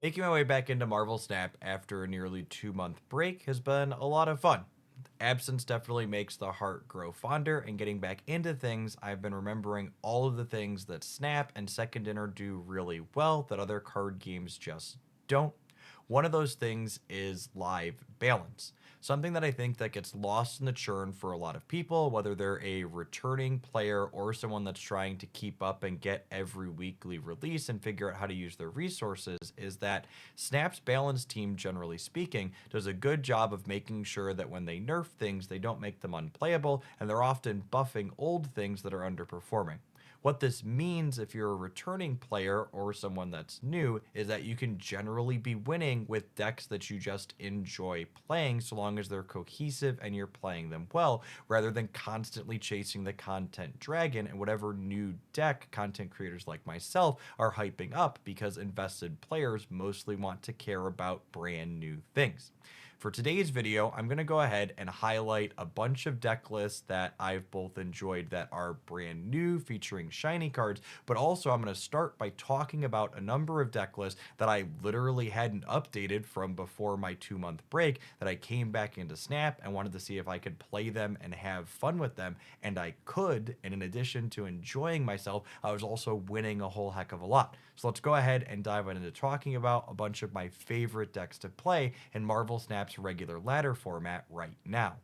Making my way back into Marvel Snap after a nearly 2 month break has been a lot of fun. Absence definitely makes the heart grow fonder, and getting back into things, I've been remembering all of the things that Snap and Second Dinner do really well that other card games just don't. One of those things is live balance. Something that I think that gets lost in the churn for a lot of people, whether they're a returning player or someone that's trying to keep up and get every weekly release and figure out how to use their resources, is that Snap's balance team, generally speaking, does a good job of making sure that when they nerf things, they don't make them unplayable, and they're often buffing old things that are underperforming. What this means, if you're a returning player or someone that's new, is that you can generally be winning with decks that you just enjoy playing so long as they're cohesive and you're playing them well, rather than constantly chasing the content dragon and whatever new deck content creators like myself are hyping up, because invested players mostly want to care about brand new things. For today's video, I'm going to go ahead and highlight a bunch of deck lists that I've both enjoyed that are brand new, featuring shiny cards, but also I'm going to start by talking about a number of deck lists that I literally hadn't updated from before my 2 month break, that I came back into Snap and wanted to see if I could play them and have fun with them, and I could, and in addition to enjoying myself, I was also winning a whole heck of a lot. So let's go ahead and dive into talking about a bunch of my favorite decks to play in Marvel Snap's regular ladder format right now.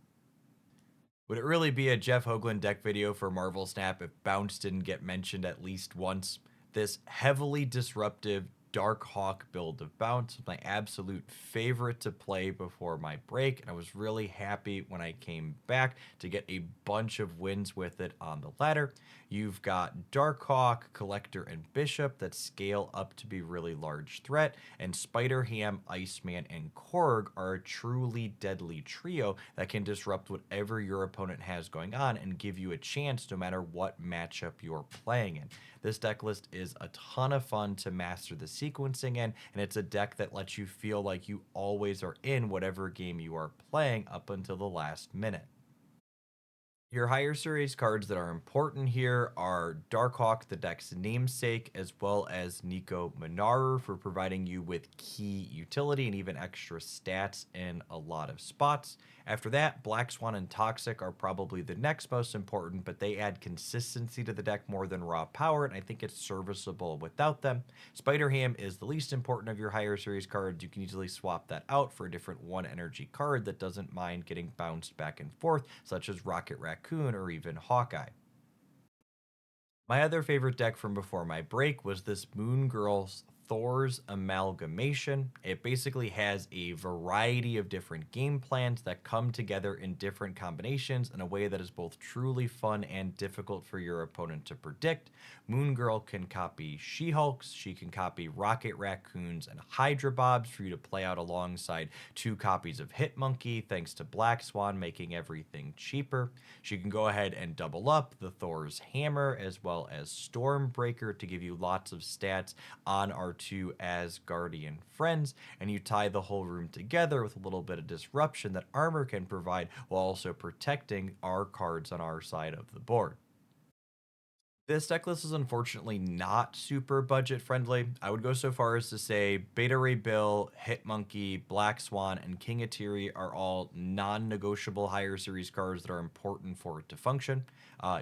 Would it really be a Jeff Hoagland deck video for Marvel Snap if Bounce didn't get mentioned at least once? This heavily disruptive Darkhawk build of Bounce was my absolute favorite to play before my break, and I was really happy when I came back to get a bunch of wins with it on the ladder. You've got Darkhawk, Collector, and Bishop that scale up to be really large threat, and Spider Ham, Iceman, and Korg are a truly deadly trio that can disrupt whatever your opponent has going on and give you a chance no matter what matchup you're playing in. This deck list is a ton of fun to master the sequencing in, and it's a deck that lets you feel like you always are in whatever game you are playing up until the last minute. Your higher series cards that are important here are Darkhawk, the deck's namesake, as well as Nico Minoru for providing you with key utility and even extra stats in a lot of spots. After that, Black Swan and Toxic are probably the next most important, but they add consistency to the deck more than raw power, and I think it's serviceable without them. Spider Ham is the least important of your higher series cards. You can easily swap that out for a different 1 energy card that doesn't mind getting bounced back and forth, such as Rocket Raccoon or even Hawkeye. My other favorite deck from before my break was this Moon Girl's Thor's Amalgamation. It basically has a variety of different game plans that come together in different combinations in a way that is both truly fun and difficult for your opponent to predict. Moon Girl can copy She-Hulks, she can copy Rocket Raccoons and Hydra Bobs for you to play out alongside 2 copies of Hitmonkey, thanks to Black Swan making everything cheaper. She can go ahead and double up the Thor's Hammer as well as Stormbreaker to give you lots of stats on our 2 Asgardian friends, and you tie the whole room together with a little bit of disruption that armor can provide while also protecting our cards on our side of the board. This deck list is unfortunately not super budget friendly. I would go so far as to say Beta Ray Bill, Hitmonkey, Black Swan, and King Atiri are all non-negotiable higher series cards that are important for it to function.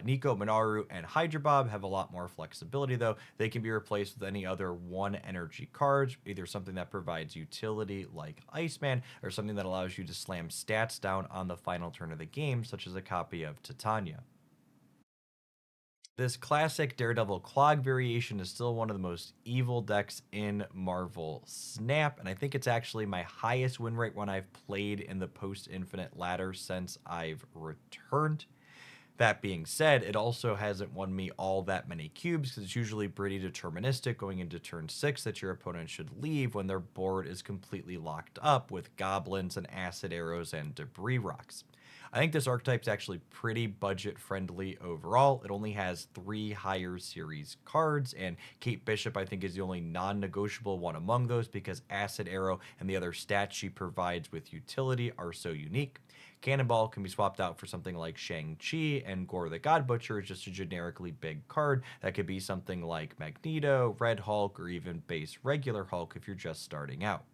Nico Minoru and Hydra Bob have a lot more flexibility though. They can be replaced with any other 1 energy cards, either something that provides utility like Iceman or something that allows you to slam stats down on the final turn of the game, such as a copy of Titania. This classic Daredevil clog variation is still one of the most evil decks in Marvel Snap, and I think it's actually my highest win rate when I've played in the post-infinite ladder since I've returned. That being said, it also hasn't won me all that many cubes because it's usually pretty deterministic going into turn 6 that your opponent should leave when their board is completely locked up with goblins and acid arrows and debris rocks. I think this archetype's actually pretty budget friendly overall. It only has 3 higher series cards, and Kate Bishop, I think, is the only non negotiable one among those because Acid Arrow and the other stats she provides with utility are so unique. Cannonball can be swapped out for something like Shang-Chi, and Gore the God Butcher is just a generically big card that could be something like Magneto, Red Hulk, or even base regular Hulk if you're just starting out.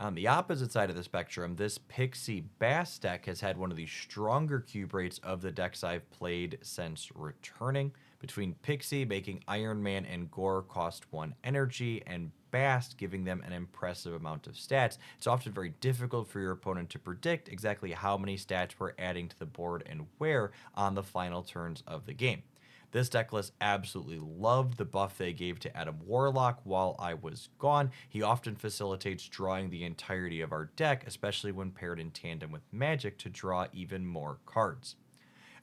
On the opposite side of the spectrum, this Pixie Bast deck has had one of the stronger cube rates of the decks I've played since returning. Between Pixie making Iron Man and Gore cost 1 energy, and Bast giving them an impressive amount of stats, it's often very difficult for your opponent to predict exactly how many stats we're adding to the board and where on the final turns of the game. This deck list absolutely loved the buff they gave to Adam Warlock while I was gone. He often facilitates drawing the entirety of our deck, especially when paired in tandem with Magic to draw even more cards.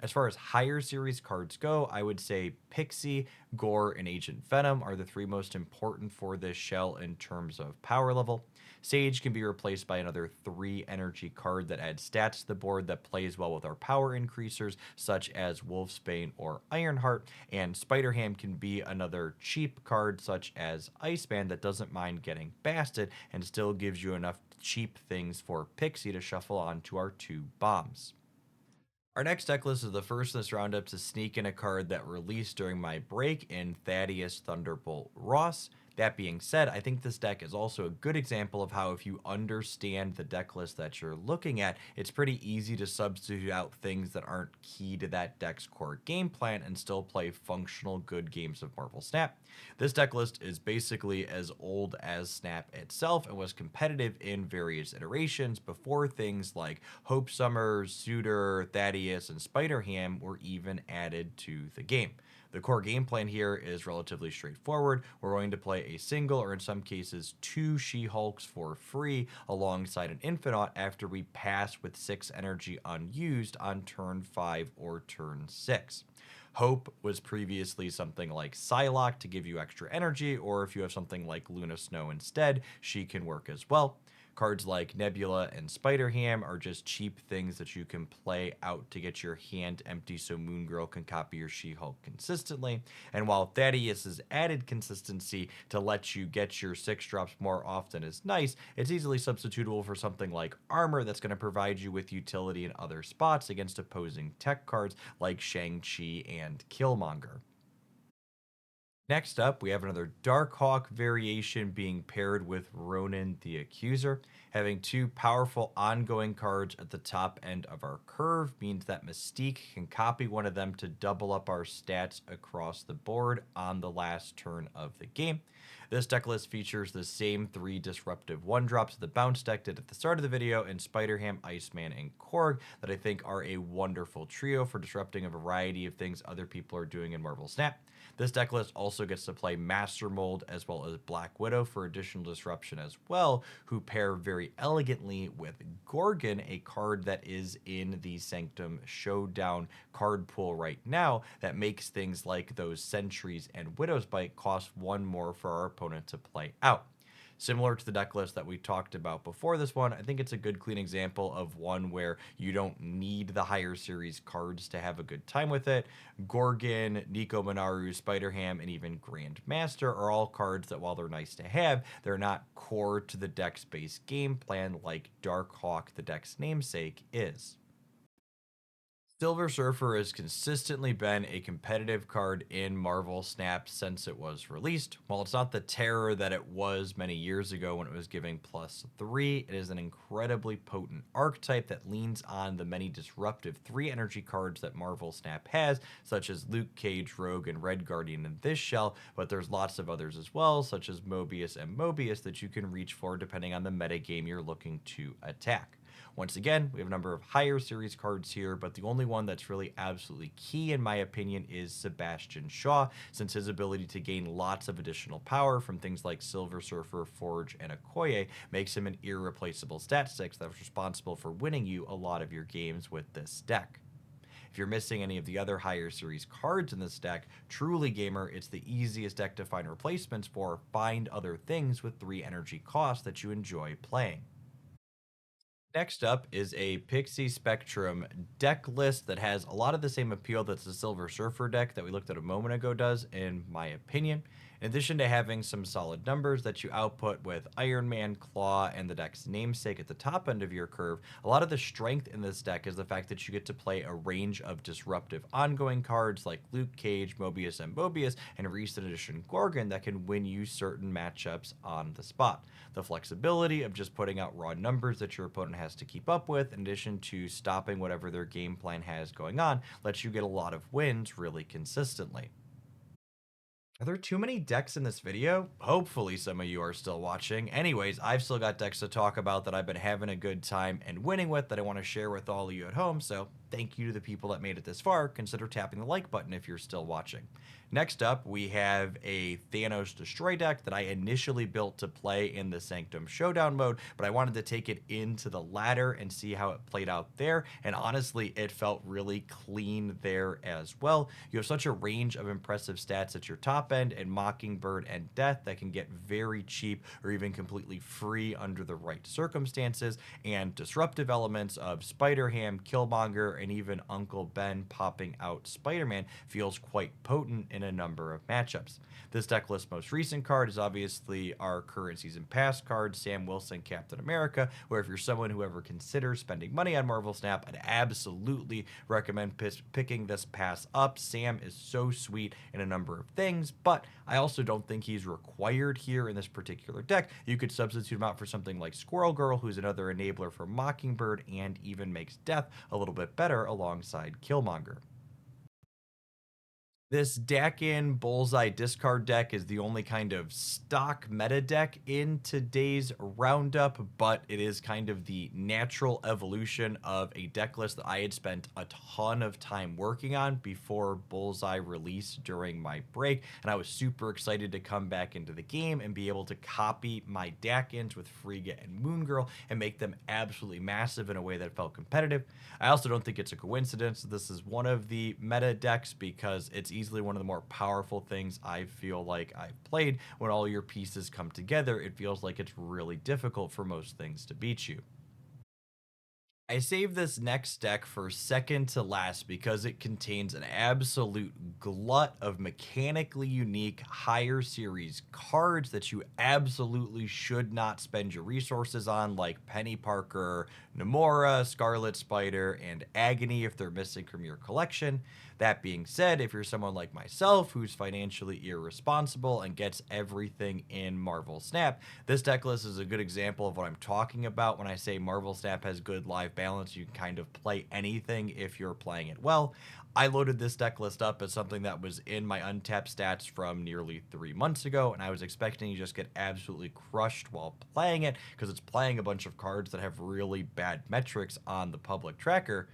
As far as higher series cards go, I would say Pixie, Gore, and Agent Venom are the 3 most important for this shell in terms of power level. Sage can be replaced by another 3 energy card that adds stats to the board that plays well with our power increasers, such as Wolfsbane or Ironheart, and Spider-Ham can be another cheap card, such as Iceman, that doesn't mind getting basted and still gives you enough cheap things for Pixie to shuffle onto our 2 bombs. Our next deck list is the first in this roundup to sneak in a card that released during my break in Thaddeus Thunderbolt Ross. That being said, I think this deck is also a good example of how if you understand the deck list that you're looking at, it's pretty easy to substitute out things that aren't key to that deck's core game plan and still play functional good games of Marvel Snap. This deck list is basically as old as Snap itself and was competitive in various iterations before things like Hope Summer, Suitor, Thaddeus, and Spider Ham were even added to the game. The core game plan here is relatively straightforward. We're going to play a single, or in some cases, 2 She-Hulks for free alongside an Infinite after we pass with 6 energy unused on turn 5 or turn 6. Hope was previously something like Psylocke to give you extra energy, or if you have something like Luna Snow instead, she can work as well. Cards like Nebula and Spider-Ham are just cheap things that you can play out to get your hand empty so Moon Girl can copy your She-Hulk consistently. And while Thaddeus's added consistency to let you get your 6 drops more often is nice, it's easily substitutable for something like Armor that's going to provide you with utility in other spots against opposing tech cards like Shang-Chi and Killmonger. Next up, we have another Darkhawk variation being paired with Ronan the Accuser. Having 2 powerful ongoing cards at the top end of our curve means that Mystique can copy one of them to double up our stats across the board on the last turn of the game. This deck list features the same 3 disruptive 1 drops the bounce deck did at the start of the video in Spider-Ham, Iceman, and Korg that I think are a wonderful trio for disrupting a variety of things other people are doing in Marvel Snap. This deck list also gets to play Master Mold as well as Black Widow for additional disruption as well, who pair very elegantly with Gorgon, a card that is in the Sanctum Showdown card pool right now that makes things like those Sentries and Widow's Bite cost 1 more for our opponent to play out. Similar to the deck list that we talked about before this one, I think it's a good clean example of one where you don't need the higher series cards to have a good time with it. Gorgon, Nico Minaru, Spider-Ham, and even Grandmaster are all cards that, while they're nice to have, they're not core to the deck's base game plan like Darkhawk, the deck's namesake, is. Silver Surfer has consistently been a competitive card in Marvel Snap since it was released. While it's not the terror that it was many years ago when it was giving +3, it is an incredibly potent archetype that leans on the many disruptive 3 energy cards that Marvel Snap has, such as Luke Cage, Rogue, and Red Guardian in this shell, but there's lots of others as well, such as Mobius and Mobius that you can reach for depending on the metagame you're looking to attack. Once again, we have a number of higher series cards here, but the only one that's really absolutely key, in my opinion, is Sebastian Shaw, since his ability to gain lots of additional power from things like Silver Surfer, Forge, and Okoye makes him an irreplaceable stat 6 that was responsible for winning you a lot of your games with this deck. If you're missing any of the other higher series cards in this deck, truly gamer, it's the easiest deck to find replacements for. Find other things with 3 energy costs that you enjoy playing. Next up is a Pixie Spectrum deck list that has a lot of the same appeal that the Silver Surfer deck that we looked at a moment ago does, in my opinion. In addition to having some solid numbers that you output with Iron Man, Claw, and the deck's namesake at the top end of your curve, a lot of the strength in this deck is the fact that you get to play a range of disruptive ongoing cards like Luke Cage, Mobius and Mobius, and recent edition Gorgon that can win you certain matchups on the spot. The flexibility of just putting out raw numbers that your opponent has to keep up with, in addition to stopping whatever their game plan has going on, lets you get a lot of wins really consistently. Are there too many decks in this video? Hopefully some of you are still watching. Anyways, I've still got decks to talk about that I've been having a good time and winning with that I want to share with all of you at home, so thank you to the people that made it this far. Consider tapping the like button if you're still watching. Next up, we have a Thanos Destroy deck that I initially built to play in the Sanctum Showdown mode, but I wanted to take it into the ladder and see how it played out there, and honestly, it felt really clean there as well. You have such a range of impressive stats at your top end, and Mockingbird and Death that can get very cheap or even completely free under the right circumstances, and disruptive elements of Spider-Ham, Killmonger, and even Uncle Ben popping out Spider-Man feels quite potent in a number of matchups. This deck list's most recent card is obviously our current season pass card, Sam Wilson Captain America, where if you're someone who ever considers spending money on Marvel Snap, I'd absolutely recommend picking this pass up. Sam is so sweet in a number of things, but I also don't think he's required here in this particular deck. You could substitute him out for something like Squirrel Girl, who's another enabler for Mockingbird and even makes Death a little bit better alongside Killmonger. This Daken Bullseye discard deck is the only kind of stock meta deck in today's roundup, but it is kind of the natural evolution of a deck list that I had spent a ton of time working on before Bullseye released during my break, and I was super excited to come back into the game and be able to copy my Dakens with Frigga and Moon Girl and make them absolutely massive in a way that felt competitive. I also don't think it's a coincidence that this is one of the meta decks because it's easily one of the more powerful things I feel like I've played. When all your pieces come together, it feels like it's really difficult for most things to beat you. I saved this next deck for second to last because it contains an absolute glut of mechanically unique higher series cards that you absolutely should not spend your resources on, like Penny Parker, Namora, Scarlet Spider, and Agony if they're missing from your collection. That being said, if you're someone like myself who's financially irresponsible and gets everything in Marvel Snap, this deck list is a good example of what I'm talking about when I say Marvel Snap has good live balance. You can kind of play anything if you're playing it well. I loaded this deck list up as something that was in my untapped stats from nearly 3 months ago, and I was expecting to just get absolutely crushed while playing it because it's playing a bunch of cards that have really bad metrics on the public tracker.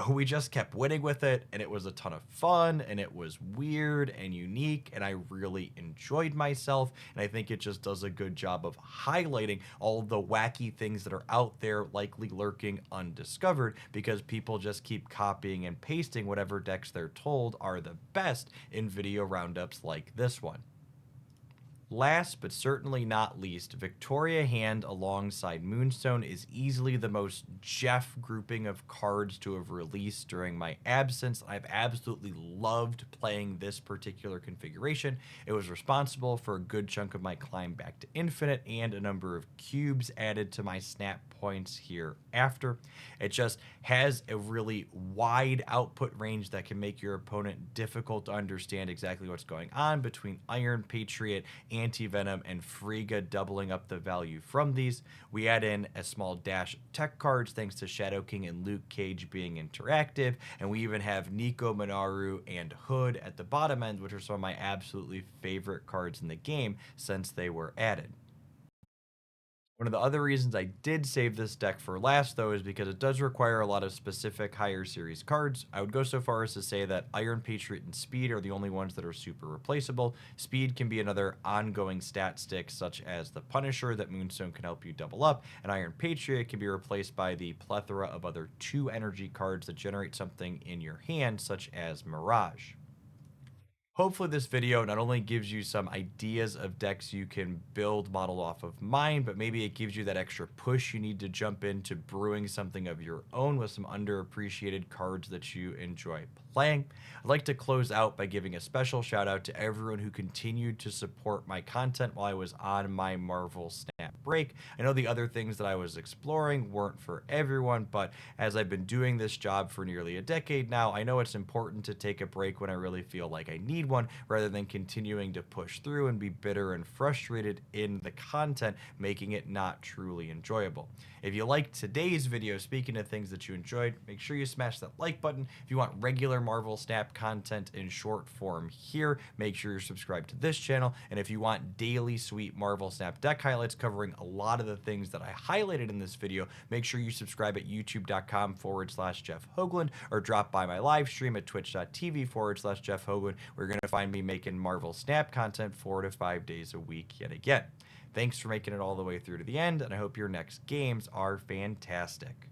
We just kept winning with it, and it was a ton of fun, and it was weird and unique, and I really enjoyed myself, and I think it just does a good job of highlighting all the wacky things that are out there likely lurking undiscovered because people just keep copying and pasting whatever decks they're told are the best in video roundups like this one. Last but certainly not least, Victoria Hand alongside Moonstone is easily the most Jeff grouping of cards to have released during my absence. I've absolutely loved playing this particular configuration. It was responsible for a good chunk of my climb back to Infinite and a number of cubes added to my snap points here after. It just has a really wide output range that can make your opponent difficult to understand exactly what's going on between Iron Patriot, Anti-Venom, and Frigga doubling up the value from these. We add in a small dash of tech cards thanks to Shadow King and Luke Cage being interactive, and we even have Nico, Minaru, and Hood at the bottom end, which are some of my absolutely favorite cards in the game since they were added. One of the other reasons I did save this deck for last, though, is because it does require a lot of specific higher series cards. I would go so far as to say that Iron Patriot and Speed are the only ones that are super replaceable. Speed can be another ongoing stat stick, such as the Punisher that Moonstone can help you double up, and Iron Patriot can be replaced by the plethora of other 2 energy cards that generate something in your hand, such as Mirage. Hopefully this video not only gives you some ideas of decks you can build model off of mine, but maybe it gives you that extra push you need to jump into brewing something of your own with some underappreciated cards that you enjoy playing. I'd like to close out by giving a special shout out to everyone who continued to support my content while I was on my Marvel Snap break. I know the other things that I was exploring weren't for everyone, but as I've been doing this job for nearly a decade now, I know it's important to take a break when I really feel like I need one, rather than continuing to push through and be bitter and frustrated in the content, making it not truly enjoyable. If you liked today's video, speaking of things that you enjoyed, make sure you smash that like button. If you want regular Marvel Snap content in short form here, make sure you're subscribed to this channel. And if you want daily sweet Marvel Snap deck highlights covering a lot of the things that I highlighted in this video, make sure you subscribe at youtube.com/Jeff Hoagland, or drop by my live stream at twitch.tv/Jeff Hoagland. We're going to find me making Marvel Snap content 4 to 5 days a week yet again. Thanks for making it all the way through to the end, and I hope your next games are fantastic.